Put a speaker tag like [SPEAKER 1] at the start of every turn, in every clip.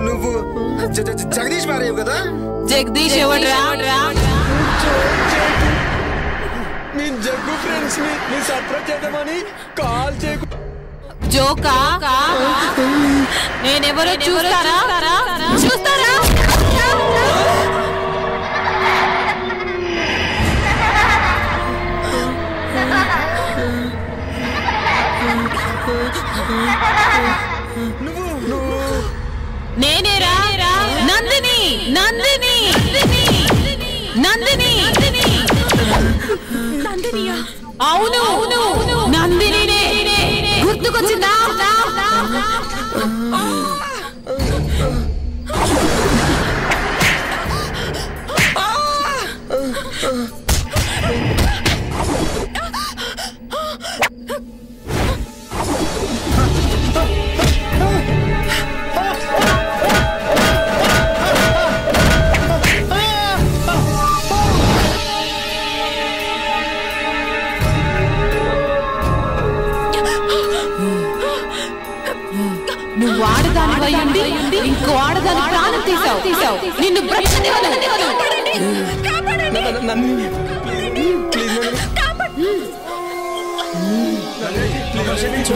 [SPEAKER 1] నువ్వు జగదీష్ భార్య కదా?
[SPEAKER 2] జగదీష్ ఎవడ్రా?
[SPEAKER 1] మీ జగ్గు ఫ్రెండ్స్ ని సర్ప్రైజ్ చేద్దామని కాల్ చేయకు.
[SPEAKER 2] జోకా? నేనెవరో చూస్తారా? నేనేరా నందిని. అవును నందిని. గుర్తుకొచ్చిందా? నువ్వు ఆడదాని వయ్యండి ఇంకో ఆడదాని ప్రాణం తీసావు. నిన్ను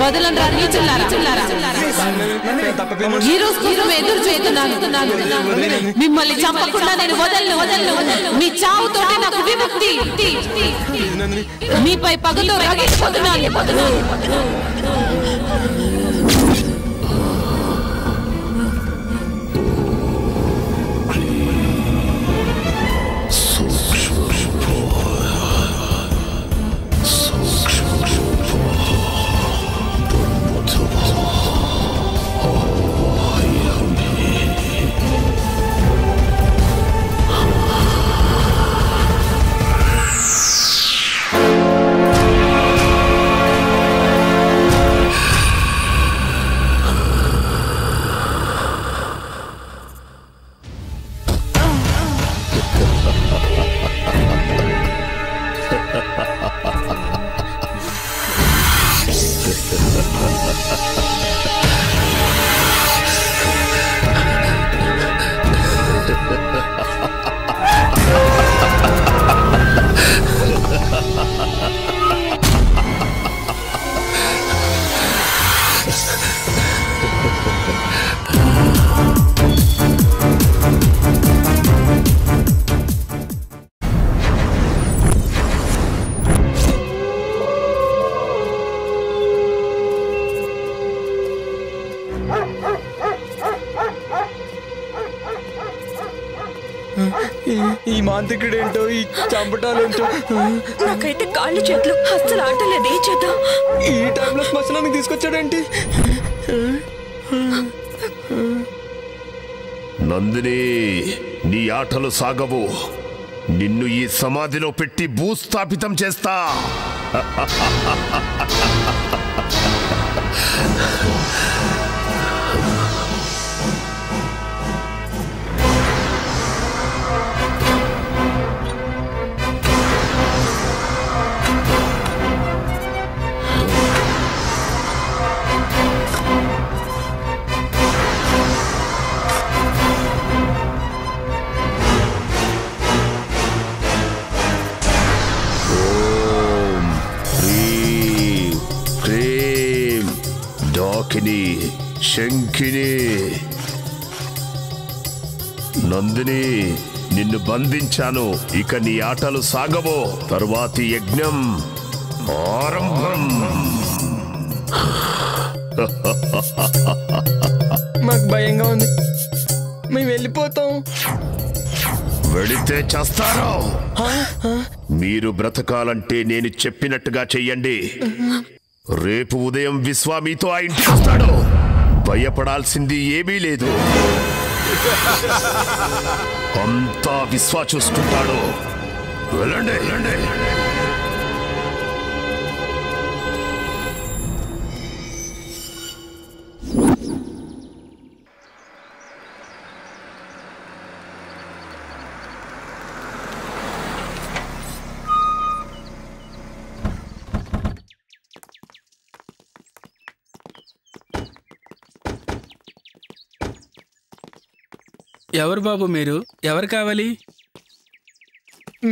[SPEAKER 2] వదలంరా నీచులారా. ఈ రోజు కోసం ఎదురు చేస్తున్నాను. మిమ్మల్ని చంపకుండా నేను వదలను. మీ చావుతోటే నాకు విముక్తి. మీపై పగతో రగిలిపోతున్నాను.
[SPEAKER 1] ఈ మాంత్రికుడేంటో, ఈ చంపటాలేంటో,
[SPEAKER 3] నాకైతే కాళ్ళు చేతులు అస్సలు ఆటలేదు. ఏం చేద్దాం?
[SPEAKER 1] ఈ టైంలో శ్మశానానికి తీసుకొచ్చాడేంటి?
[SPEAKER 4] నందిని, నీ ఆటలు సాగవు. నిన్ను ఈ సమాధిలో పెట్టి భూస్థాపితం చేస్తా. శంఖిని, నందిని, నిన్ను బంధించాను. ఇక నీ ఆటలు సాగవో. తరువాతి యజ్ఞం ఆరంభం.
[SPEAKER 1] మాకు భయంగా ఉంది, మేము వెళ్ళిపోతాం.
[SPEAKER 4] వెళితే చేస్తారో. మీరు బ్రతకాలంటే నేను చెప్పినట్టుగా చెయ్యండి. రేపు ఉదయం విశ్వ మీతో ఆ ఇంటికి వస్తాడు. భయపడాల్సింది ఏమీ లేదు. అంతా విశ్వ చూసుకుంటాడు. వెళ్ళండి.
[SPEAKER 5] ఎవరు బాబు మీరు? ఎవరు కావాలి?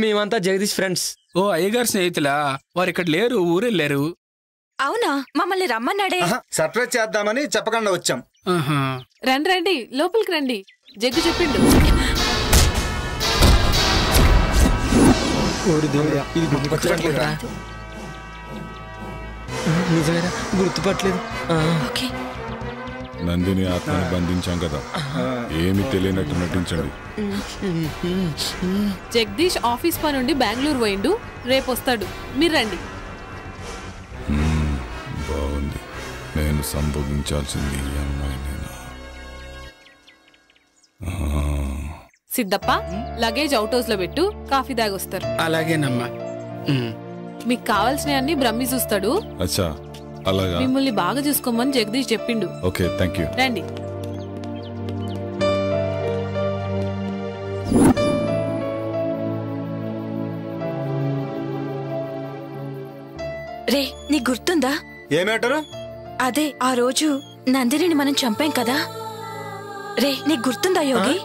[SPEAKER 1] మేమంతా జగదీష్ ఫ్రెండ్స్.
[SPEAKER 5] ఓ అయ్యగారు స్నేహితులా? వారు ఇక్కడ లేరు, ఊరెళ్ళారు.
[SPEAKER 3] అవునా? మమ్మల్ని రమ్మన్నాడే.
[SPEAKER 6] సర్ప్రైజ్ చేద్దామని చెప్పకుండా వచ్చాం.
[SPEAKER 2] రండి రండి, లోపలికి రండి. జగ్గు చెప్పిండు.
[SPEAKER 1] ఇది గుర్తుపట్టలేదురా? నిజమేరా, గుర్తుపట్టలేదు.
[SPEAKER 7] నందిని ఆత్మని బంధించాం కదా, ఏమి తెలియనట్టు నటించండి.
[SPEAKER 2] జగదీష్ ఆఫీస్ పని నుండి బెంగళూరు పోయిండు, రేపు వస్తాడు. మీరు రండి.
[SPEAKER 7] బాగుంది. నేను సంభోగించాల్సింది ఈ అమ్మాయినేనా?
[SPEAKER 2] సిద్ధప్ప, లగేజ్ అవుట్ హౌస్ లో పెట్టు, కాఫీ దాగొస్తారు.
[SPEAKER 5] అలాగేనమ్మా.
[SPEAKER 2] మీకు కావాల్సినవన్నీ బ్రహ్మి చూస్తాడు.
[SPEAKER 7] అచ్చా, అలాగా.
[SPEAKER 2] మిమ్మల్ని బాగా చూసుకోమని జగదీష్ చెప్పిండు.
[SPEAKER 7] Okay, thank you.
[SPEAKER 2] రండి.
[SPEAKER 3] రే, నీకు గుర్తుందా?
[SPEAKER 6] ఏమేటారు?
[SPEAKER 3] అదే ఆ రోజు నందినిని మనం చంపాం కదా. రే, నీకు గుర్తుందా యోగి?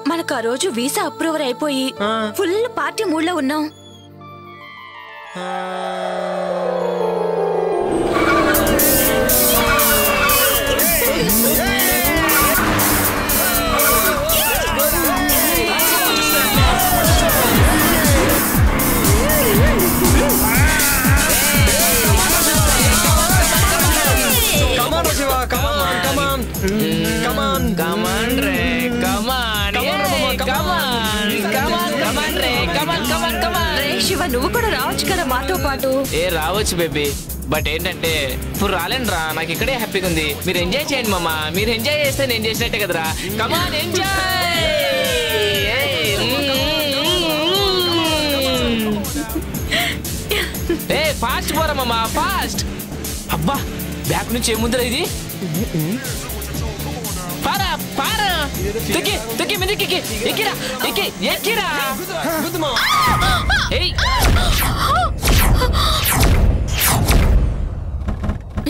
[SPEAKER 3] మనకు ఆ రోజు వీసా అప్రూవర్ అయిపోయి ఫుల్ పార్టీ మూడ్లో ఉన్నాం. శివ, నువ్వు కూడా రావచ్చు కదా మాతో పాటు.
[SPEAKER 8] రావచ్చు బేబీ, బట్ ఏంటంటే ఇప్పుడు రాలేనురా. నాకు ఇక్కడే హ్యాపీగా ఉంది. మీరు ఎంజాయ్ చేయండి మామ. మీరు ఎంజాయ్ చేస్తే నేను చేసినట్టే కదరా. కమాన్, ఎంజాయ్. ఫాస్ట్ పోరా మామ, ఫాస్ట్. అబ్బా, బ్యాక్ నుంచి ఏముందిరా ఇది? పారా పారా, తొక్కి తొక్కి మీదకి ఎక్కిరా, ఎక్కి ఎక్కిరా.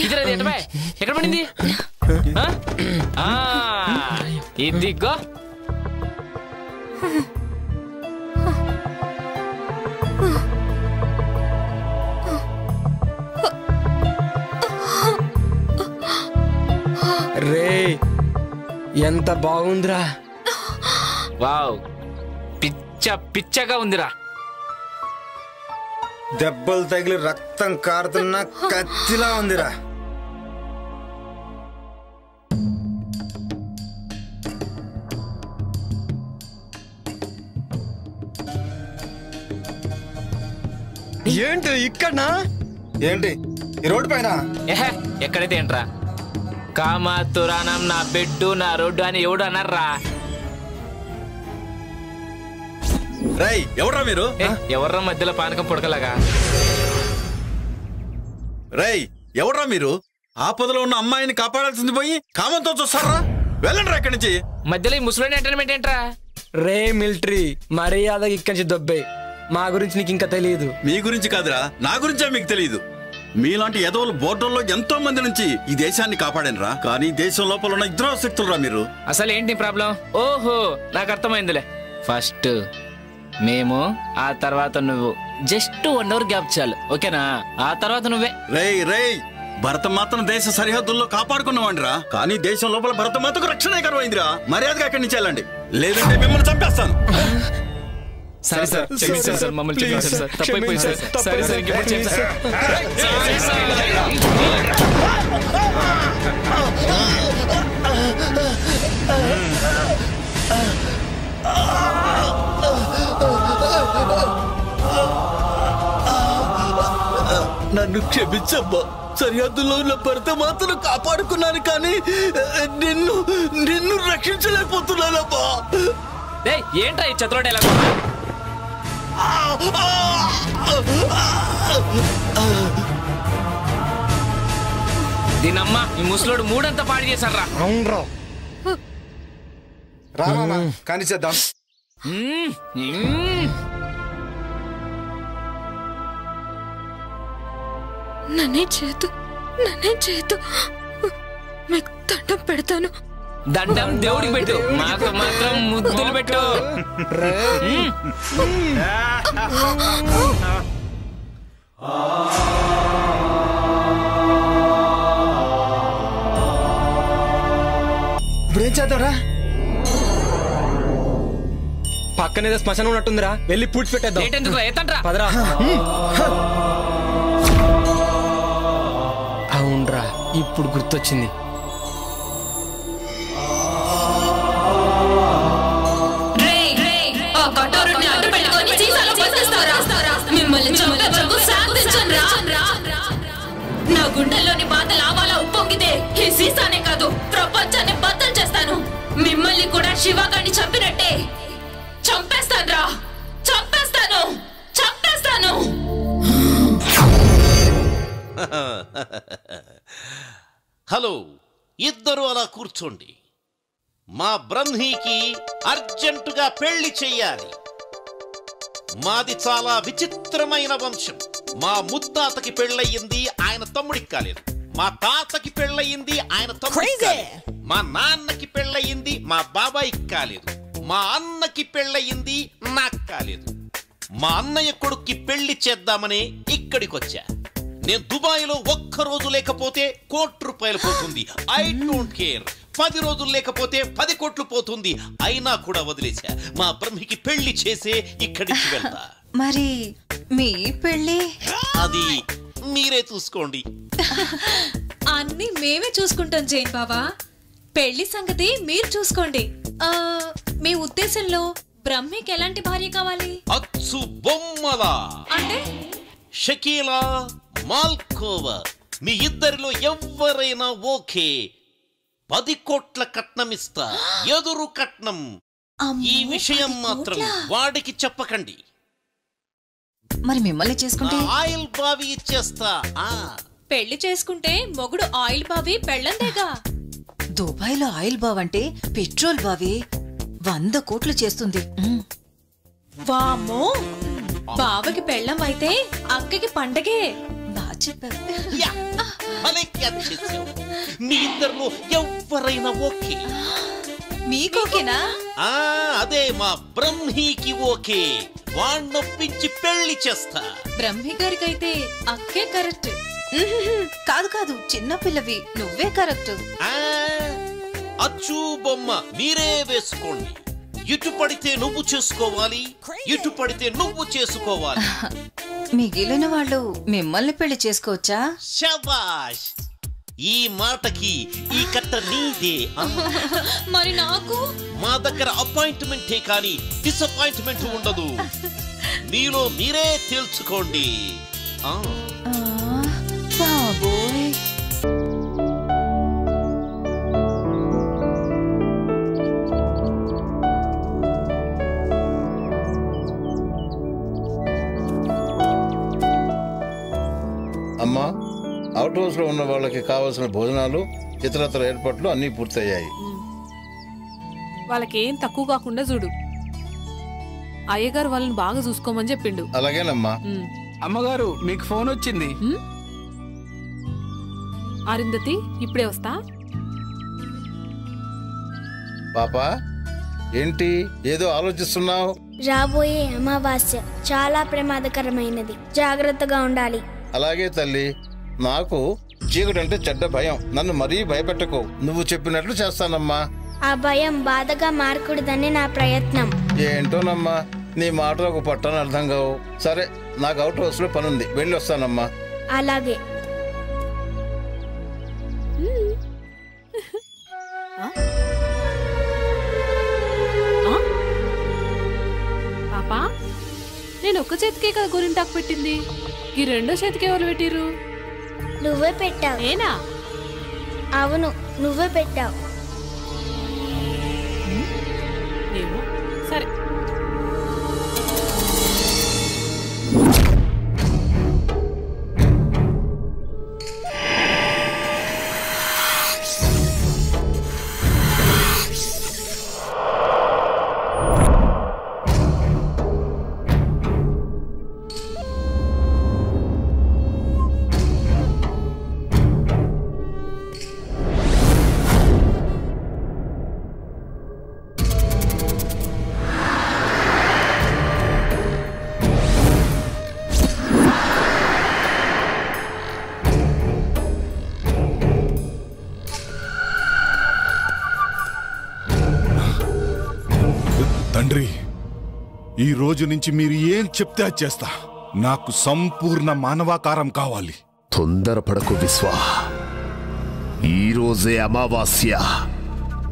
[SPEAKER 8] ఇదిరా, ఎక్కడ పడింది? ఇదిగో.
[SPEAKER 1] రే, ఎంత బాగుందిరా.
[SPEAKER 8] వావ్, పిచ్చ పిచ్చగా ఉందిరా.
[SPEAKER 6] దెబ్బలు తగిలి రక్తం కారుతున్న కత్తిలా ఉందిరా.
[SPEAKER 1] ఏంటి ఇక్కడనా?
[SPEAKER 6] ఏంటి ఈ రోడ్డు పైన?
[SPEAKER 8] ఎక్కడైతే ఏంట్రా? కామాతురానం నా బెడ్డు నా రోడ్డు అని ఎవడు అన్నారా?
[SPEAKER 9] రేయ్, ఎవర్రా మీరు?
[SPEAKER 8] ఎవర్రా మధ్యలో పానకం పుడకలాగా?
[SPEAKER 9] రేయ్, ఎవర్రా మీరు? ఆపదలో ఉన్న అమ్మాయిని కాపాడాల్సింది పోయి కామంతో చూస్తారా? వెళ్ళండి ఇక్కడి నుంచి.
[SPEAKER 8] మధ్యలో ఈ ముసలోని ఎంటర్టైన్మెంట్ ఏంట్రా?
[SPEAKER 1] రే మిలిటరీ, మర్యాదగా ఇక్కడి నుంచి దొబ్బే. మా గురించి నీకు ఇంకా తెలియదు.
[SPEAKER 9] మీ గురించి కాదురా, నా గురించే మీకు తెలియదు. మీలాంటి ఎదవలు బోర్డర్లో ఎంతో మంది నుంచి ఈ దేశాన్ని కాపాడనరా. కానీ దేశం లోపల ఉన్న ఇద్దరు శక్తులరా మీరు.
[SPEAKER 8] అసలు ఏంటి ప్రాబ్లం? ఓహో, నాకు అర్థమైందిలే. ఫస్ట్ మేము, ఆ తర్వాత నువ్వు. జస్ట్ 1 అవర్ గ్యాప్ చాలు, ఓకేనా? ఆ తర్వాత నువ్వే.
[SPEAKER 9] రేయ్ రేయ్, భరతమాతను దేశ సరిహద్దుల్లో కాపాడుకున్నావండిరా. కానీ దేశం లోపల భరతమాతకు రక్షణ కరువైందిరా. మర్యాదగా అక్కడి నుంచి వెళ్ళండి, లేదంటే మిమ్మల్ని చంపేస్తాను.
[SPEAKER 8] సరే సార్, క్షమించండి సార్, మమ్మల్ని క్షమించండి సార్, తప్పైపోయింది సార్. సరే సార్, ఇంకెప్పుడు చేయండి సార్.
[SPEAKER 1] నన్ను క్షమించమ్మా. సరిహద్దులో ఉన్న భర్త మాత్రం కాపాడుకున్నాను, కానీ నిన్ను నిన్ను రక్షించలేకపోతున్నానమ్మా.
[SPEAKER 8] ఏంట్రా ఈ చతురోడు ఎలా? దీనమ్మా, ఈ ముసలోడు మూడంతా పాడు చేశారా?
[SPEAKER 6] అవునరా, రామా కానీ చేద్దాం.
[SPEAKER 3] నన్నే చేతు మీకు దండం పెడతాను.
[SPEAKER 8] దండం దేవుడికి పెట్టు, మాకు మాత్రం ముద్దులు పెట్టు.
[SPEAKER 1] ఇప్పుడేం చేద్దాంరా? పక్కనేదో శ్మశానం ఉన్నట్టుందిరా, వెళ్ళి పూడ్చి పెట్టేద్దాం.
[SPEAKER 8] ఏంటెందుకు ఎత్తండ్రా?
[SPEAKER 1] పదరా. అవునరా, ఇప్పుడు గుర్తొచ్చింది.
[SPEAKER 3] నా గుండెల్లోని బాధ లావాలా ఉప్పొంగితే ఈ సీసానే కాదు ప్రపంచాన్ని బద్దలు చేస్తాను. మిమ్మల్ని కూడా శివగాడిని చంపినట్టే చంపేస్తాను.
[SPEAKER 10] హలో, ఇద్దరు అలా కూర్చోండి. మా బ్రహ్మీకి అర్జెంటుగా పెళ్లి చెయ్యాలి. మాది చాలా విచిత్రమైన వంశం. మా ముత్తాతకి పెళ్ళయింది, ఆయన తమ్ముడికి కాలేదు. మా తాతకి పెళ్ళయింది, ఆయన తమ్ముడికి కాలేదు. మా నాన్నకి పెళ్ళయింది, మా బాబాయికి కాలేదు. మా అన్నకి పెళ్ళయింది, నాకు కాలేదు. మా అన్నయ్య కొడుక్కి పెళ్లి చేద్దామని ఇక్కడికొచ్చా. నేను దుబాయ్లో ఒక్కరోజు లేకపోతే ₹1,00,00,000 పోతుంది. I don't care. 10 రోజులు లేకపోతే 10 కోట్లు పోతుంది. అయినా కూడా వదిలేశా. మా బ్రహ్మికి పెళ్లి చేసే ఇక్కడికి వెళ్తా.
[SPEAKER 11] మరి మీ పెళ్లి
[SPEAKER 10] అది మీరే చూసుకోండి.
[SPEAKER 11] అన్ని మేమే చూసుకుంటాం జైన్ బాబా. పెళ్లి సంగతి మీరు చూసుకోండి. మీ ఉద్దేశంలో బ్రహ్మికి ఎలాంటి భార్య కావాలి?
[SPEAKER 10] అచ్చు బొమ్మలా
[SPEAKER 11] అంటే
[SPEAKER 10] షకీలా, మాల్కోవా, మీ ఇద్దరిలో ఎవరైనా ఓకే. 10 కోట్ల కట్నం ఇస్తా, ఎదురు కట్నం. ఈ విషయం మాత్రం వాడికి చెప్పకండి.
[SPEAKER 11] మరి మిమ్మల్ని చేసుకుంటే
[SPEAKER 10] ఆయిల్ బావి ఇచ్చేస్తా.
[SPEAKER 11] పెళ్లి చేసుకుంటే మొగుడు ఆయిల్ బావి పెళ్ళందేగా. దుబాయ్లో ఆయిల్ బావి అంటే పెట్రోల్ బావి 100 కోట్లు చేస్తుంది. వామ్మో, బావకి పెళ్ళం అయితే అక్కకి పండగే. బాగా చెప్పారు.
[SPEAKER 10] మీ ఇద్దరిలో ఎవరైనా ఓకే?
[SPEAKER 11] మీకోకేనా?
[SPEAKER 10] అదే మా బ్రహ్మీకి ఓకే. వాణ్ణొప్పించి పెళ్లి చేస్తా.
[SPEAKER 11] బ్రహ్మి గారికైతే అక్కే కరెక్ట్. కాదు, చిన్న పిల్లవి, నువ్వే కరెక్ట్.
[SPEAKER 10] అచ్చు బొమ్మ మీరే వేసుకోండి. ఇటు పడితే నువ్వు చేసుకోవాలి, ఇటు పడితే నువ్వు చేసుకోవాలి.
[SPEAKER 11] మిగిలిన వాళ్ళు మిమ్మల్ని పెళ్లి చేసుకోవచ్చా?
[SPEAKER 10] శబాష్, ఈ మాటకి ఈ కట్ట నీదే.
[SPEAKER 11] మరి నాకు?
[SPEAKER 10] మా దగ్గర అపాయింట్మెంటే కానీ డిసప్పాయింట్మెంట్ ఉండదు. మీలో మీరే తేల్చుకోండి.
[SPEAKER 11] బాబోయ్,
[SPEAKER 12] అమ్మా, అవుట్ హౌస్ లో ఉన్న వాళ్ళకి కావాల్సిన భోజనాలు, ఇతరత్ర ఏర్పాట్లు అన్ని పూర్తయ్యాయి.
[SPEAKER 2] వాళ్ళకేం తక్కువ కాకుండా చూడు. అయ్యగారు వాళ్ళని బాగా చూసుకోమని చెప్పిండు.
[SPEAKER 12] అలాగేనమ్మా.
[SPEAKER 5] అమ్మగారు, మీకు ఫోన్ వచ్చింది.
[SPEAKER 2] అరుంధతి, ఇప్పుడే వస్తా.
[SPEAKER 12] పాపా, ఏంటి ఏదో ఆలోచిస్తున్నావు?
[SPEAKER 13] రాబోయే అమావాస్య చాలా ప్రమాదకరమైనది, జాగ్రత్తగా ఉండాలి.
[SPEAKER 12] అలాగే తల్లి, నాకు చీకటంటే చెడ్డ భయం. నన్ను మరీ భయపెట్టకు. నువ్వు చెప్పినట్లు చేస్తానమ్మా.
[SPEAKER 13] ఆ భయం బాధగా మారకూడదని నా ప్రయత్నం.
[SPEAKER 12] ఏంటోనమ్మా, నీ మాటలకు పట్టని అర్థం కావు. సరే, నాకు అవుట్ హౌస్ లో పనుంది, వెళ్ళి వస్తానమ్మా.
[SPEAKER 13] అలాగే.
[SPEAKER 2] పాపా, నేను ఒక్క చేతికే కదా గోరింటాకు పెట్టింది, ఈ రెండో చేతికి ఎవరు పెట్టిరు?
[SPEAKER 13] నువ్వే పెట్టావు.
[SPEAKER 2] నేనా?
[SPEAKER 13] అవును, నువ్వే పెట్టావు.
[SPEAKER 2] సరే.
[SPEAKER 7] ఈ రోజు నుంచి మీరు ఏం చెప్తే అది చేస్తా. నాకు సంపూర్ణ మానవాకారం కావాలి.
[SPEAKER 4] తొందరపడకు విశ్వా, ఈ రోజే అమావాస్య.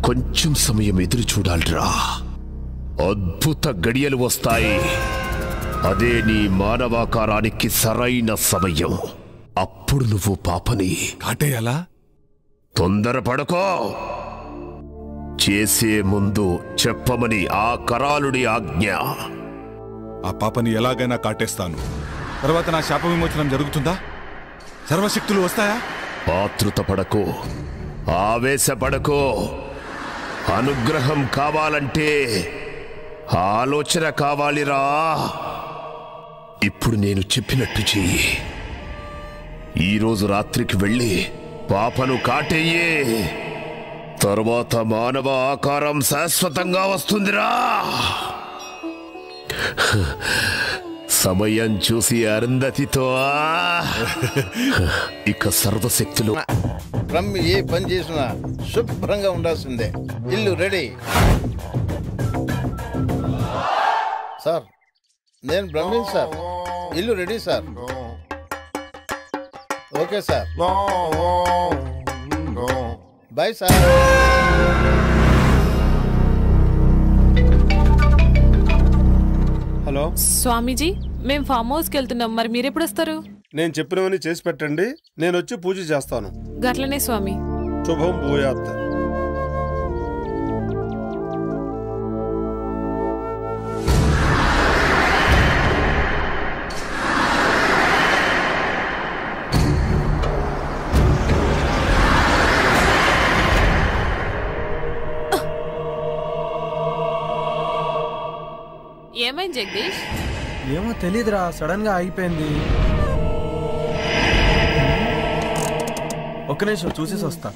[SPEAKER 4] కొంచెం సమయం ఎదురు చూడాలిరా. అద్భుత గడియలు వస్తాయి. అదే నీ మానవాకారానికి సరైన సమయం. అప్పుడు నువ్వు పాపని
[SPEAKER 7] కాటేయాలా?
[SPEAKER 4] తొందరపడకో. చేసే ముందు చెప్పమని ఆ కరాలుడి ఆజ్ఞ.
[SPEAKER 7] ఆ పాపని ఎలాగైనా కాటేస్తాను. తర్వాత నా శాప విమోచనం జరుగుతుందా? సర్వశక్తులు వస్తాయా?
[SPEAKER 4] ఆతృత పడకో, ఆవేశపడకో. అనుగ్రహం కావాలంటే ఆలోచన కావాలిరా. ఇప్పుడు నేను చెప్పినట్టు చెయ్యి. ఈరోజు రాత్రికి వెళ్ళి పాపను కాటేయే. తర్వాత మానవ ఆకారం శాశ్వతంగా వస్తుందిరా. సమయం చూసి అరుంధతితో ఇక సర్వశక్తులు.
[SPEAKER 12] బ్రహ్మి ఏ పని చేసినా శుభ్రంగా ఉండాల్సిందే. ఇల్లు రెడీ. సార్, నేను బ్రహ్మి సార్. ఇల్లు ready sir. Okay sir, bye sir.
[SPEAKER 1] Hello
[SPEAKER 2] Swamiji, మేము ఫామ్ హౌస్కి వెళ్తున్నాం. మరి మీరెప్పుడు వస్తారు?
[SPEAKER 1] నేను చెప్పినవన్నీ చేసి పెట్టండి, నేను వచ్చి పూజ చేస్తాను.
[SPEAKER 2] గట్లనే స్వామి.
[SPEAKER 1] శుభం భూయాత్.
[SPEAKER 2] ఏమైంది జగదీష్?
[SPEAKER 14] ఏమో తెలీదురా, సడన్ గా ఆగిపోయింది. ఒక్క నిమిషం చూసేసి వస్తా.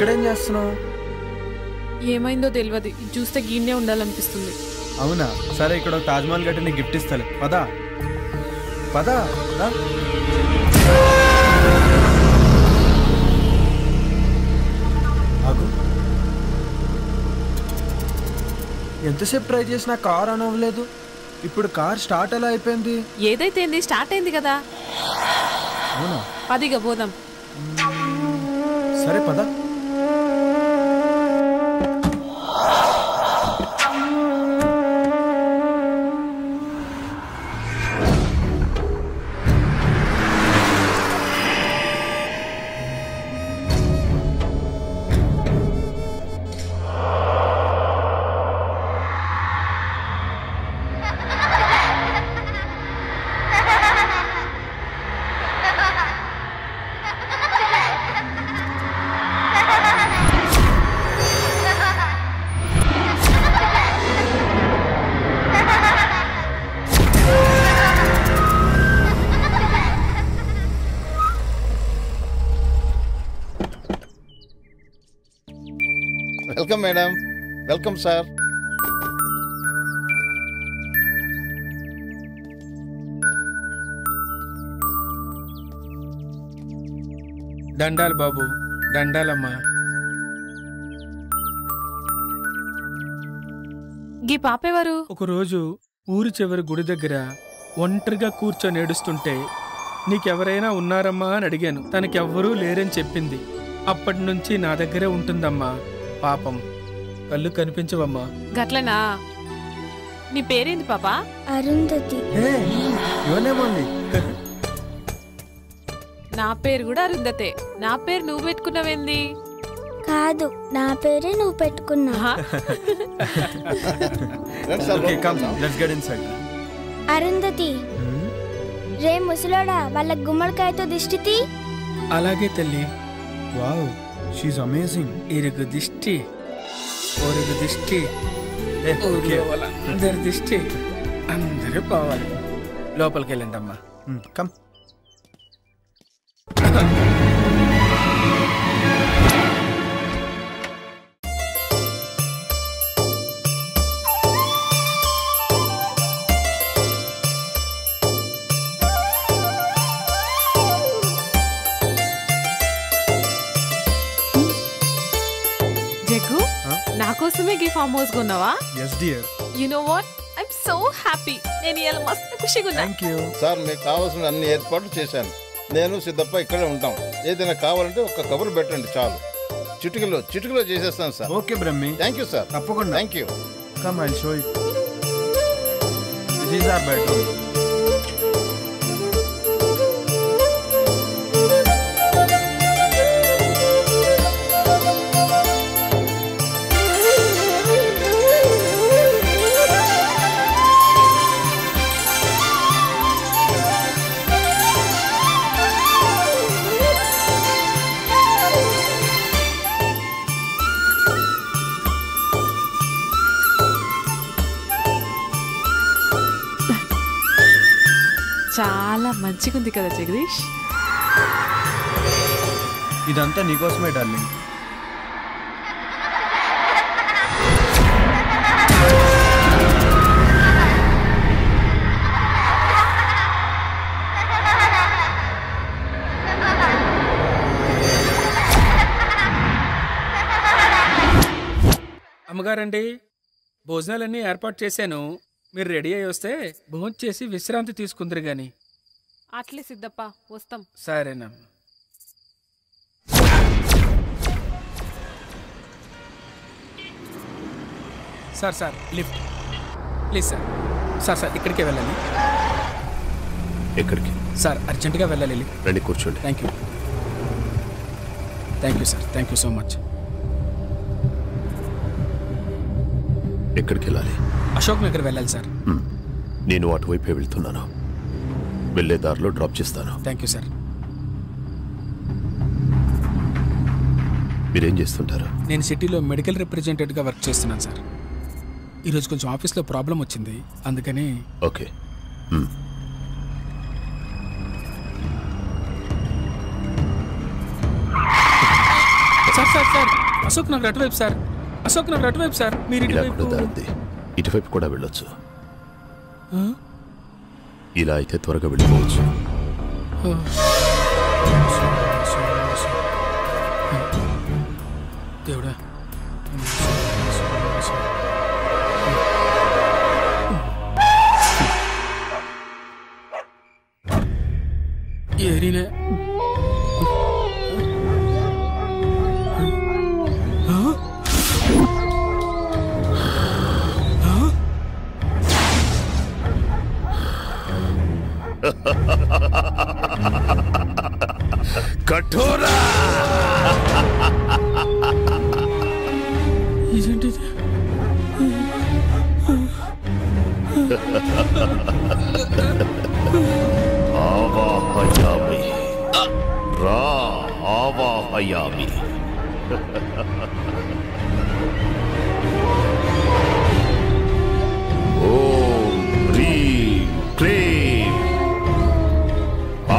[SPEAKER 14] ఇక్కడేం చేస్తున్నావు?
[SPEAKER 2] ఏమైందో తెలియదు, ఇది చూస్తే గీనే ఉండాలనిపిస్తుంది.
[SPEAKER 14] అవునా? సరే, ఇక్కడ తాజ్మహల్ గట్టి నీకు గిఫ్ట్ ఇస్తాలే. పదా పదా. ఆగు. ఎంతసేపు ట్రై చేసినా కార్ ఆన్ అవ్వలేదు. ఇప్పుడు కార్ స్టార్ట్ ఎలా అయిపోయింది?
[SPEAKER 2] ఏదైతే స్టార్ట్ అయింది కదా.
[SPEAKER 14] అవునా?
[SPEAKER 2] పదిగా పోదాం.
[SPEAKER 14] సరే పదా.
[SPEAKER 12] Welcome madam. Welcome sir.
[SPEAKER 5] దండాలు బాబు, దండాలమ్మా.
[SPEAKER 2] గీ పాపేవారు?
[SPEAKER 5] ఒకరోజు ఊరి చివరి గుడి దగ్గర ఒంటరిగా కూర్చొని ఏడుస్తుంటే నీకెవరైనా ఉన్నారమ్మా అని అడిగాను. తనకెవ్వరూ లేరని చెప్పింది. అప్పటి నుంచి నా దగ్గరే ఉంటుందమ్మా. పాపం కళ్ళు కనిపించవమ్మా.
[SPEAKER 2] గట్లనా? నీ పేరేంది పాపా?
[SPEAKER 13] అరుంధతి.
[SPEAKER 2] నా పేరు కూడా అరుంధతే. నా పేరు నువ్వు పెట్టుకున్నావేంది?
[SPEAKER 13] కాదు, నా పేరే నువ్వు పెట్టుకున్నా. అరుంధతి, రే ముసలోడా, వాళ్ళ గుమ్మడికాయతో దిష్టి.
[SPEAKER 5] అలాగే తల్లి.
[SPEAKER 14] Wow, she's amazing.
[SPEAKER 5] ఇరుగు దిష్టి, ఒరుగు దిష్టి, అందరి దిష్టి అందరూ పోవాలి. లోపలికి వెళ్ళండి అమ్మా.
[SPEAKER 14] కమ్.
[SPEAKER 2] జగ్గు, నా కోసమే గీ ఫామ్ హౌస్ కొన్నావా?
[SPEAKER 14] yes dear.
[SPEAKER 2] You know what? I'm so happy. నేను ఇలా మస్తు ఖుషిగా ఉన్నా.
[SPEAKER 14] Thank you
[SPEAKER 12] sir. మీకు కావాల్సిన అన్ని ఏర్పాట్లు చేశాను. నేను సిద్ధప్ప ఇక్కడే ఉంటాం. ఏదైనా కావాలంటే ఒక కబురు పెట్టండి చాలు. చిటికలో చేసేస్తాను sir.
[SPEAKER 14] Okay Brahmi.
[SPEAKER 12] Thank you sir.
[SPEAKER 14] తప్పకుండా.
[SPEAKER 12] Thank you.
[SPEAKER 14] Come, I'll show you. This is our bedroom.
[SPEAKER 2] చాలా మంచిగా ఉంది కదా జగదీష్?
[SPEAKER 14] ఇదంతా నీకోసమే డార్లింగ్.
[SPEAKER 5] అమ్మగారండి, భోజనాలన్నీ ఏర్పాటు చేశాను. మీరు రెడీ అయ్యి వస్తే భోజనం చేసి విశ్రాంతి తీసుకుందరు గాని.
[SPEAKER 2] అట్లే సిద్ధప్ప, వస్తాం.
[SPEAKER 5] సరేనమ్మా. Sir lift please sir. Sir ఇక్కడికే వెళ్ళాలి.
[SPEAKER 4] ఎక్కడికి
[SPEAKER 5] సార్? అర్జెంటుగా వెళ్ళాలి.
[SPEAKER 4] రండి, కూర్చోండి.
[SPEAKER 5] Thank you sir. Thank you so much.
[SPEAKER 4] ఎక్కడికి వెళ్ళాలి?
[SPEAKER 5] అశోక్ నగర్ వెళ్ళాలి సార్.
[SPEAKER 4] నేను అటువైపే వెళ్తున్నాను. వెళ్ళే దారిలో డ్రాప్ చేస్తాను.
[SPEAKER 5] Thank you sir.
[SPEAKER 4] మీరేం చేస్తుంటారు?
[SPEAKER 5] నేను సిటీలో మెడికల్ రిప్రజెంటేటివ్గా వర్క్ చేస్తున్నాను సార్. ఈరోజు కొంచెం ఆఫీస్లో ప్రాబ్లం వచ్చింది, అందుకని.
[SPEAKER 4] ఓకే.
[SPEAKER 5] సార్ అశోక్ నగర్ అటువైపు సార్. అశోక్ నగర్ అటువైపు సార్. మీరు
[SPEAKER 4] ఇటువైపు కూడా వెళ్ళొచ్చు. ఇలా అయితే త్వరగా వెళ్ళిపోవచ్చు.
[SPEAKER 5] దేవుడా, ఏరినే
[SPEAKER 4] కఠోరా.
[SPEAKER 5] ఇదేంటిది?
[SPEAKER 4] ఆవాహయామి రా, ఆవాహయామి. ఓం హ్రీం క్లీం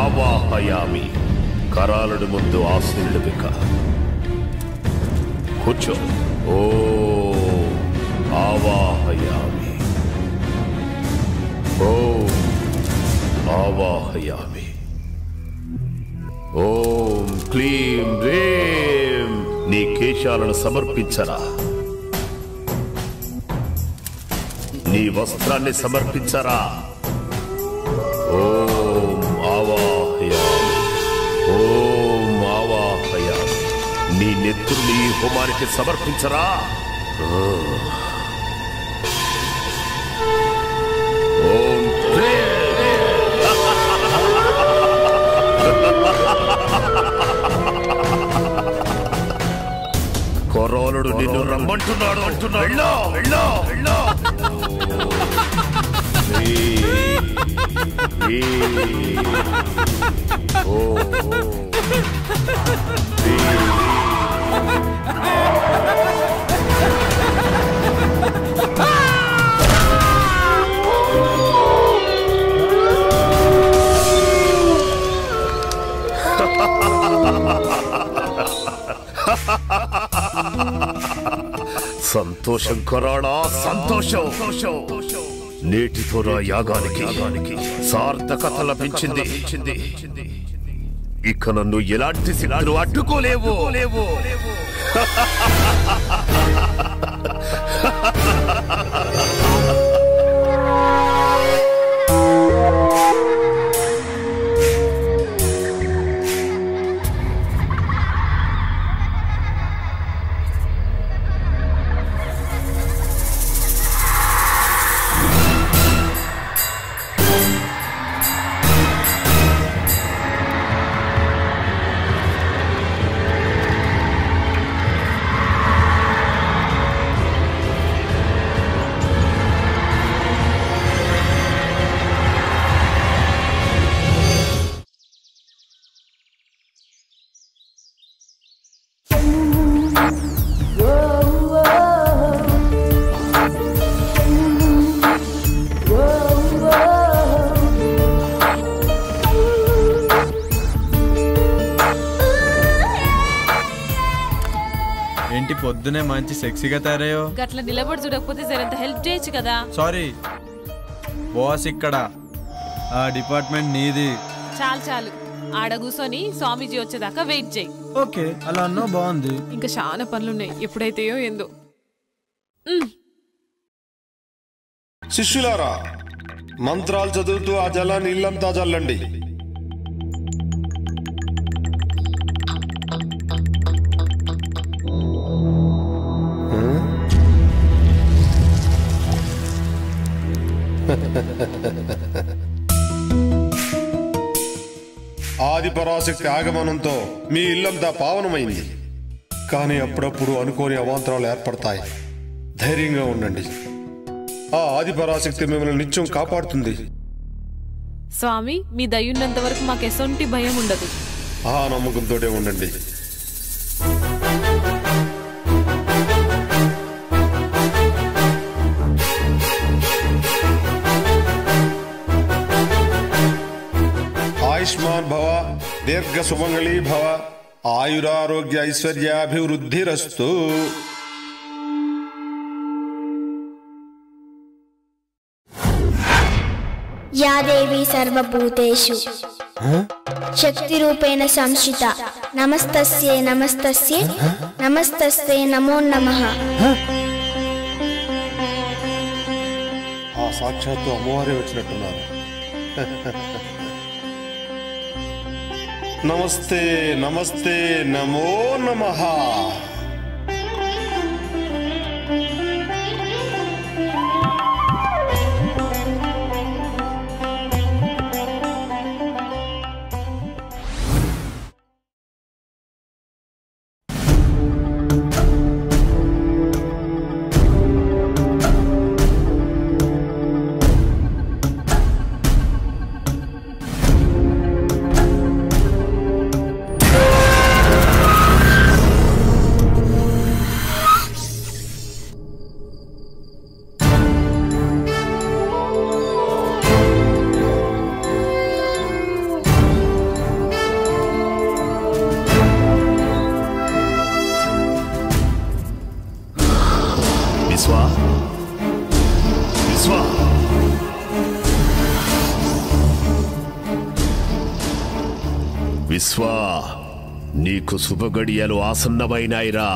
[SPEAKER 4] ఆవాహయామి. కరాలుడి ముందు ఆశీనుడు బిక కూర్చో. ఓం ఆవాహయామి. ఓం ఆవాహయామి. ఓం క్లీం రేం నీ కేశాలను సమర్పించరా, నీ వస్త్రాన్ని సమర్పించరా. ఓం ఆవాహయామి, ఓం ఆవాహయామి. నీ నెత్తురుని ఈ హోమానికి సమర్పించరా. ఓం కొరోనుడు నిన్ను రమ్మంటున్నాడు అంటున్నాడు. వెళ్ళో వెళ్ళో సంతోషం కొరాడా, సంతోషం. నేటితో నా యాగానికి సార్థకత లభించింది. ఇక నన్ను ఎలాంటి సినాలు అడ్డుకోలేవు.
[SPEAKER 14] ఏంటి పొద్దునే మంచి సెక్సీగా తయారయ్యో.
[SPEAKER 2] గట్ల నిలబడి చూడకపోతే జరంత హెల్ప్ చేయొచ్చు కదా.
[SPEAKER 14] సారీ బాస్, ఇక్కడ ఆ డిపార్ట్మెంట్ నీది.
[SPEAKER 2] చాలు ఆడ కూర్చొని స్వామీజీ వచ్చేదాకా వెయిట్ చేయి.
[SPEAKER 14] ఓకే, అలా అన్నా బాగుంది.
[SPEAKER 2] ఇంకా చాలా పనులున్నాయి, ఎప్పుడైతేయో ఏందో.
[SPEAKER 1] శిష్యులారా, మంత్రాలు చదువుతూ ఆ జలాన్ని ఇల్లంతా చల్లండి. ఆది పరాశక్తి ఆగమనంతో మీ ఇల్లంతా పావనమైంది. కానీ అప్పుడప్పుడు అనుకోని అవాంతరాలు ఏర్పడతాయి. ధైర్యంగా ఉండండి. ఆ ఆది పరాశక్తి మిమ్మల్ని నిత్యం కాపాడుతుంది.
[SPEAKER 2] స్వామి, మీ దయ్యున్నంత వరకు మాకు ఎసొంటి భయం ఉండదు.
[SPEAKER 1] ఆ నమ్మకంతోనే ఉండండి. ఆయుష్మాన్ భవ, దీర్ఘ సుమంగళీ భవ, ఆయురారోగ్య ఐశ్వర్యాభివృద్ధిరస్తు.
[SPEAKER 13] యా దేవి సర్వభూతేషు శక్తి రూపేణ సంస్థిత, నమస్తస్యే నమస్తస్యే నమస్తస్యే నమో నమః.
[SPEAKER 1] ఆ సాక్షాత్తు అమ్మవారే వచ్చినట్టున్నారు. నమస్తే నమస్తే నమో నమః.
[SPEAKER 4] విశ్వా, నీకు శుభగడియలు ఆసన్నమైనాయిరా.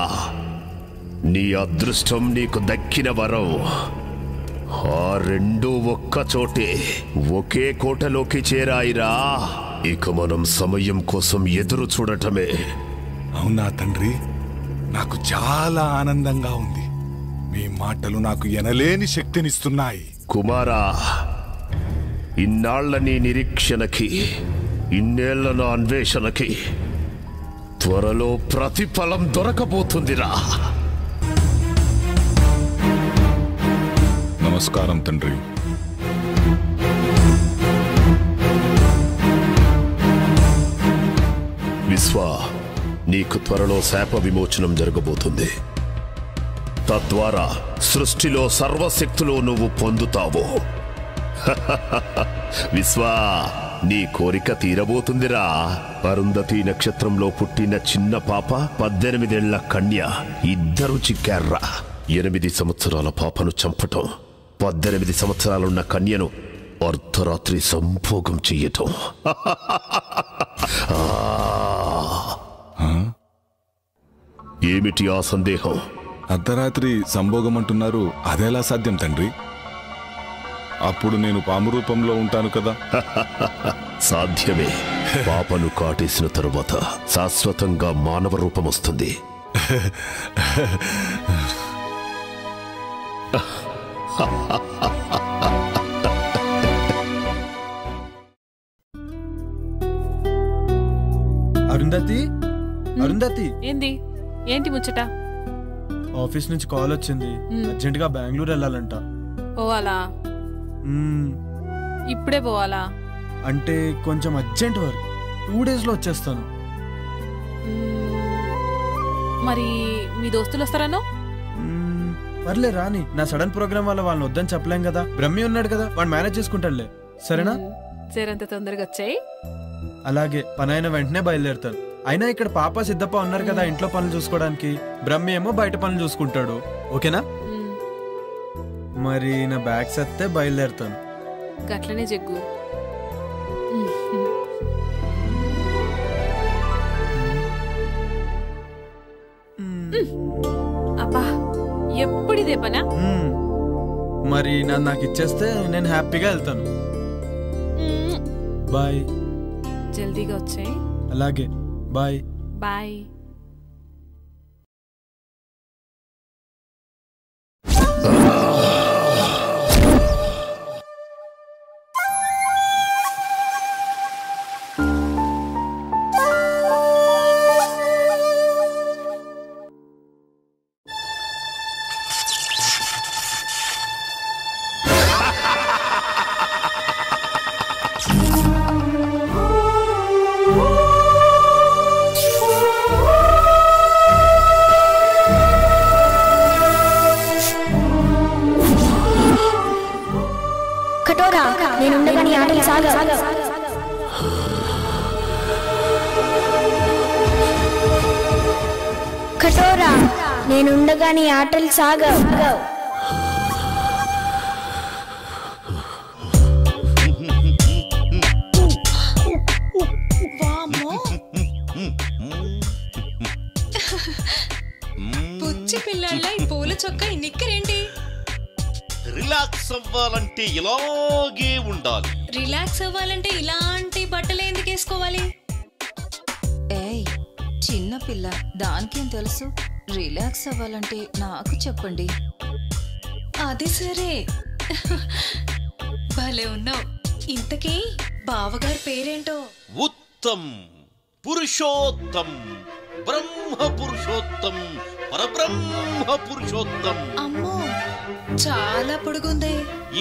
[SPEAKER 4] నీ అదృష్టం నీకు దక్కిన వరం. ఆ రెండు ఒక్క చోటే ఒకే కోటలోకి చేరాయిరా. ఇక మనం సమయం కోసం ఎదురు చూడటమే.
[SPEAKER 7] అవునా తండ్రి, నాకు చాలా ఆనందంగా ఉంది. మీ మాటలు నాకు ఎనలేని శక్తినిస్తున్నాయి.
[SPEAKER 4] కుమారా, ఇన్నాళ్ల నీ నిరీక్షణకి, ఇన్నేళ్ల నా అన్వేషణకి త్వరలో ప్రతిఫలం దొరకబోతుందిరా.
[SPEAKER 7] నమస్కారం తండ్రి.
[SPEAKER 4] విశ్వా, నీకు త్వరలో శాప విమోచనం జరగబోతుంది. తద్వారా సృష్టిలో సర్వశక్తులు నువ్వు పొందుతావు. విశ్వా, నీ కోరిక తీరబోతుందిరా. అరుంధతి నక్షత్రంలో పుట్టిన చిన్న పాప, 18 ఏళ్ల కన్య ఇద్దరు చిక్కార్రా. 8 సంవత్సరాల పాపను చంపటం, 18 సంవత్సరాలున్న కన్యను అర్ధరాత్రి సంభోగం చెయ్యటం. ఏమిటి ఆ సందేహం?
[SPEAKER 7] అర్ధరాత్రి సంభోగం అంటున్నారు, అదెలా సాధ్యం తండ్రి? అప్పుడు నేను పాము రూపంలో ఉంటాను కదా.
[SPEAKER 4] సాధ్యమే. పాపను కాటేసిన తరువాత శాశ్వతంగా మానవ రూపం వస్తుంది.
[SPEAKER 14] అరుంధతి, అరుంధతి,
[SPEAKER 2] ఏంటి ముచ్చట?
[SPEAKER 14] ఆఫీస్ నుంచి కాల్ వచ్చింది. అర్జెంట్ గా బెంగళూరు వెళ్ళాలంట.
[SPEAKER 2] పోవాలా? ఇప్పుడే పోవాలా?
[SPEAKER 14] అంటే కొంచెం అర్జెంట్ వర్క్. 2 days లో వచ్చేస్తాను.
[SPEAKER 2] మరి మీ దోస్తులు వస్తారనో?
[SPEAKER 14] పర్లే రాని. నా సడన్ ప్రోగ్రామ్ వల్ల వాళ్ళని వద్దని చెప్పలేం కదా. బ్రహ్మి ఉన్నాడు కదా, వాడు మేనేజ్ చేసుకుంటాడులే. సరేనా?
[SPEAKER 2] జరంత తొందరగా వచ్చాయి.
[SPEAKER 14] అలాగే, పని అయిన వెంటనే బయలుదేరుతాను. అయినా ఇక్కడ పాప సిద్ధప్ప ఉన్నారు కదా ఇంట్లో పనులు చూసుకోవడానికి. బ్రహ్మి ఏమో బయట పనులు చూసుకుంటాడు. ఓకేనా? మరి నా బ్యాగ్స్ వస్తే బయలుదేరుతాను.
[SPEAKER 2] గట్లనే జగ్గు. అబ్బా, ఎప్పుడిదే పనా?
[SPEAKER 14] మరి నాకు ఇచ్చేస్తే నేను హ్యాపీగా వెళ్తాను. బాయ్.
[SPEAKER 2] జల్దీగా వచ్చాయి.
[SPEAKER 14] అలాగే, బాయ్.
[SPEAKER 2] బాయ్.
[SPEAKER 13] కటోరా, నేనుండగా నీ ఆటలు సాగవు.
[SPEAKER 11] పుచ్చి పిల్లల ఈ పూల చొక్క ఈ నిక్కరేంటి?
[SPEAKER 10] రిలాక్స్ అవ్వాలంటే ఇలాగే ఉండాలి.
[SPEAKER 11] రిలాక్స్ అవ్వాలంటే ఇలాంటి బట్టలు ఎందుకు వేసుకోవాలి?
[SPEAKER 15] ఏయ్, చిన్న పిల్ల, దానికేం తెలుసు? రిలాక్స్ అవ్వాలంటే నాకు చెప్పండి.
[SPEAKER 11] అది సరే, భలే ఉన్నావు. ఇంతకీ బావగారి పేరేంటో?
[SPEAKER 10] ఉత్తమ్, పురుషోత్తం, బ్రహ్మ పురుషోత్తం, పరబ్రహ్మ పురుషోత్తం.
[SPEAKER 11] అమ్మో, చాలా పొడుగుంది.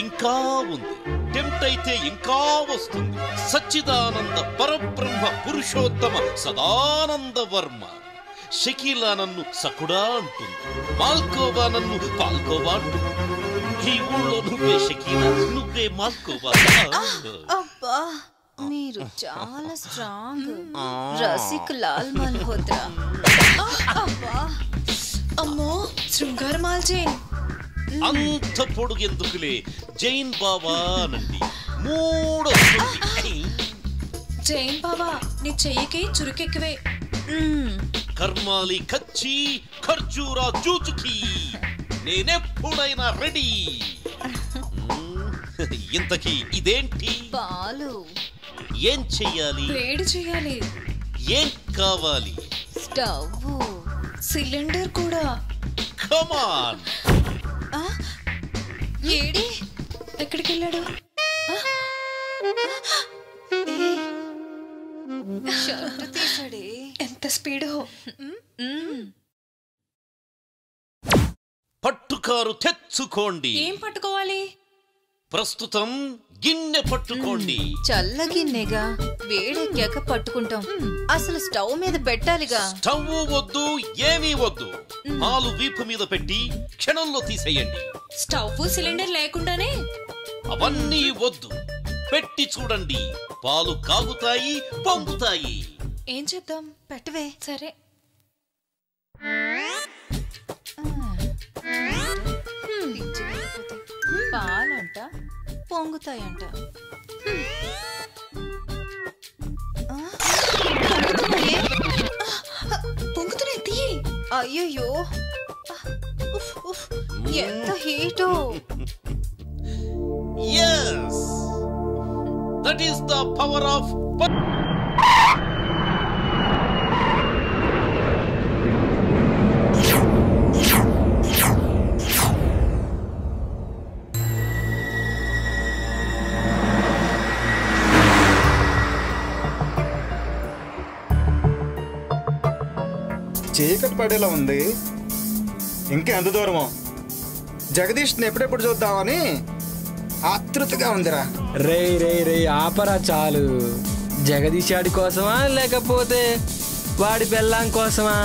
[SPEAKER 10] ఇంకా ఉంది, టెంప్ట్ అయితే ఇంకా వస్తుంది. సచ్చిదానంద పరబ్రహ్మ పురుషోత్తమ సదానంద వర్మ. షకీలా నన్ను సకుడా అంటుంది, మాల్కోవా నన్ను పాల్కోవా అంటుంది. ఈ ఊళ్ళో నువ్వే షకీలా, నువ్వే మాల్కోవా.
[SPEAKER 15] అబ్బా, మీరు చాలా స్ట్రాంగ్. రసిక్ లాల్ మల్హోత్రా.
[SPEAKER 11] అమ్మో, శృంగార మాల్ జైన్.
[SPEAKER 10] అంత పొడుగెందుకులే, జైన్ బావా నండి. మూడొస్తుంది.
[SPEAKER 11] జైన్ బావా, నీ చెయ్యికి చురుకెక్కువే.
[SPEAKER 10] కర్మాలి కచ్చి ఖర్జూరా జూచుకి నేనెప్పుడైనా రెడీ. ఇంతకీ ఇదేంటి?
[SPEAKER 15] పాలు.
[SPEAKER 10] ఏం చెయ్యాలి?
[SPEAKER 11] వేడి చేయాలి.
[SPEAKER 10] ఏం కావాలి?
[SPEAKER 11] స్టవ్, సిలిండర్ కూడా.
[SPEAKER 10] కమాన్.
[SPEAKER 11] ఏడి ఎక్కడికి వెళ్ళాడు?
[SPEAKER 15] షర్ట్ తీసాడే.
[SPEAKER 11] ఎంత స్పీడో.
[SPEAKER 10] పట్టుకారు తెచ్చుకోండి.
[SPEAKER 11] ఏం పట్టుకోవాలి?
[SPEAKER 10] ప్రస్తుతం గిన్నె పట్టుకోండి.
[SPEAKER 15] చల్ల గిన్నెగా, వేడెక్కాక పట్టుకుంటాం. అసలు స్టవ్ మీద పెట్టాలిగా.
[SPEAKER 10] స్టవ్ వద్దు, ఏమీ వద్దు. పాలు వీపు మీద పెట్టి క్షణంలో తీసేయండి.
[SPEAKER 11] స్టవ్ సిలిండర్ లేకుండానే?
[SPEAKER 10] అవన్నీ వద్దు, పెట్టి చూడండి. పాలు కాగుతాయి, పొంగుతాయి.
[SPEAKER 11] ఏం చేద్దాం? పెట్టవే. సరే.
[SPEAKER 15] పాలంట, పొంగుతాయంట.
[SPEAKER 11] పొంగుతున్నాయి, తీయి.
[SPEAKER 15] అయ్యయ్యో, ఎంత హీటో.
[SPEAKER 10] Yes, that is the power of.
[SPEAKER 6] చీకటి పడేలా ఉంది. ఇంకా ఎంత దూరమో? జగదీష్ని ఎప్పుడెప్పుడు చూద్దామని ఆతృతగా ఉందిరా.
[SPEAKER 16] రే రే రే ఆపరా చాలు. జగదీష్ వాడి కోసమా లేకపోతే వాడి పెళ్ళాం కోసమా?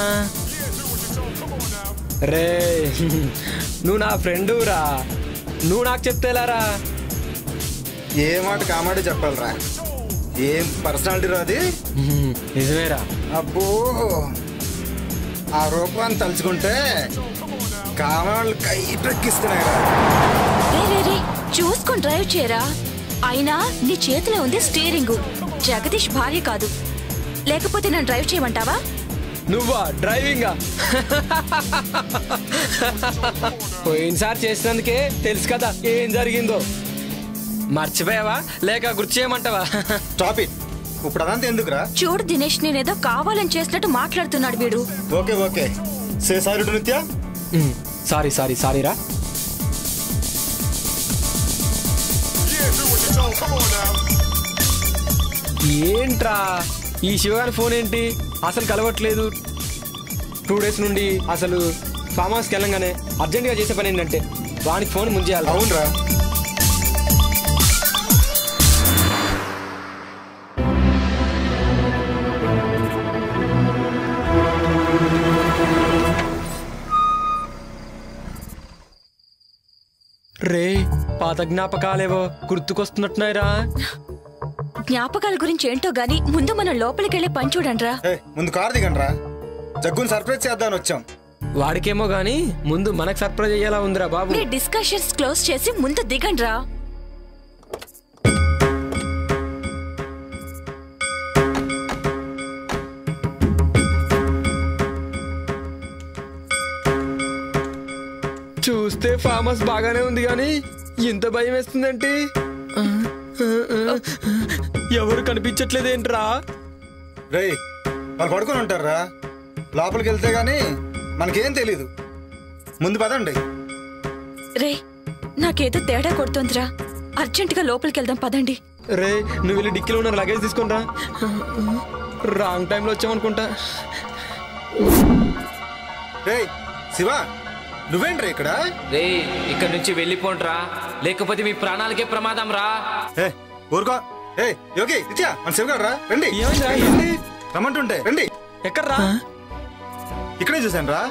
[SPEAKER 16] రే నువ్వు నా ఫ్రెండు రా, నువ్వు నాకు చెప్తేలారా.
[SPEAKER 6] ఏ మాట కామాడే చెప్పాలరా. ఏం పర్సనాలిటీ రా అది.
[SPEAKER 16] నిజమేరా.
[SPEAKER 6] అబ్బో, ఆ రూపాన్ని తలుచుకుంటే కామాళ్ళు కైపెక్కిస్తున్నాయిరా.
[SPEAKER 3] చూసుకొని డ్రైవ్ చేయరా. అయినా నీ చేతిలో ఉంది స్టీరింగ్, జగదీష్ భార్య కాదు. లేకపోతే నన్ను డ్రైవ్ చేయమంటావా?
[SPEAKER 16] నువ్వా డ్రైవింగా? పోయినసారి చేసినందుకే తెలుసు కదా ఏం జరిగిందో. మర్చిపోయావా లేక గుర్తు చేయమంటావా?
[SPEAKER 6] Stop it. ఇప్పుడు అదంతా ఎందుకురా?
[SPEAKER 3] చూడు దినేష్, నేనేదో కావాలని చేసినట్టు మాట్లాడుతున్నాడు వీడు.
[SPEAKER 6] Okay okay, say sorry to నిత్య.
[SPEAKER 16] సారీ సారీ సారీ రా. ఏంట్రా ఈ శివగారి ఫోన్ ఏంటి అసలు కలవట్లేదు? 2 days నుండి అసలు ఫామ్ హౌస్కి వెళ్ళంగానే అర్జెంట్గా చేసే పని ఏంటంటే వానికి ఫోన్ ముంచేయాలి.
[SPEAKER 6] అవునరా.
[SPEAKER 16] రే పాత జ్ఞాపకాలేవో గుర్తుకొస్తున్నట్టున్నాయిరా.
[SPEAKER 3] జ్ఞాపకాల గురించి ఏంటో గాని ముందు మనం లోపలికి వెళ్ళే పని చూడండిరా.
[SPEAKER 6] ముందు కారు దిగండిరా. జగ్గుని సర్ప్రైజ్ చేద్దామని వచ్చాం.
[SPEAKER 16] వాడికేమో గాని ముందు మనకు సర్ప్రైజ్ అయ్యేలా ఉందిరా బాబు.
[SPEAKER 3] మీ డిస్కషన్స్ క్లోజ్ చేసి ముందు దిగండిరా.
[SPEAKER 16] చూస్తే ఫామ్ హౌస్ బాగానే ఉంది కానీ ఇంత భయం వేస్తుందంటే ఎవరు కనిపించట్లేదేంట్రా?
[SPEAKER 6] రే వాళ్ళు పడుకొని ఉంటారా. లోపలికి వెళ్తే గానీ మనకేం తెలీదు. ముందు పదండి.
[SPEAKER 3] రే నాకేదో తేడా కొడుతోందిరా. అర్జెంటుగా లోపలికి వెళ్దాం పదండి.
[SPEAKER 16] రే నువ్వు వెళ్ళి డిక్కీలో ఉన్న లగేజ్ తీసుకుంటా. రాంగ్ టైంలో వచ్చామనుకుంటా.
[SPEAKER 6] రే శివ, నువ్వేంట్రా ఇక్కడ?
[SPEAKER 8] రే ఇక్కడ నుంచి వెళ్ళిపోండ్రా, లేకపోతే మీ ప్రాణాలకే ప్రమాదం రా.
[SPEAKER 6] ఊరుకో. యోగి నిత్య, మన శివగాడు రా. రండి. రమ్మంటుంటే రండి.
[SPEAKER 16] ఎక్కడ్రా?
[SPEAKER 6] ఇక్కడే చూశాను రా.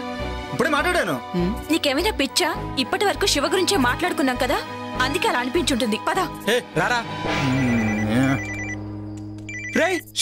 [SPEAKER 6] ఇప్పుడే మాట్లాడాను.
[SPEAKER 3] నీకేమైనా పిచ్చా? ఇప్పటి వరకు శివ గురించే మాట్లాడుకున్నాం కదా, అందుకే అలా అనిపించుంటుంది. పదా
[SPEAKER 16] రారా. రే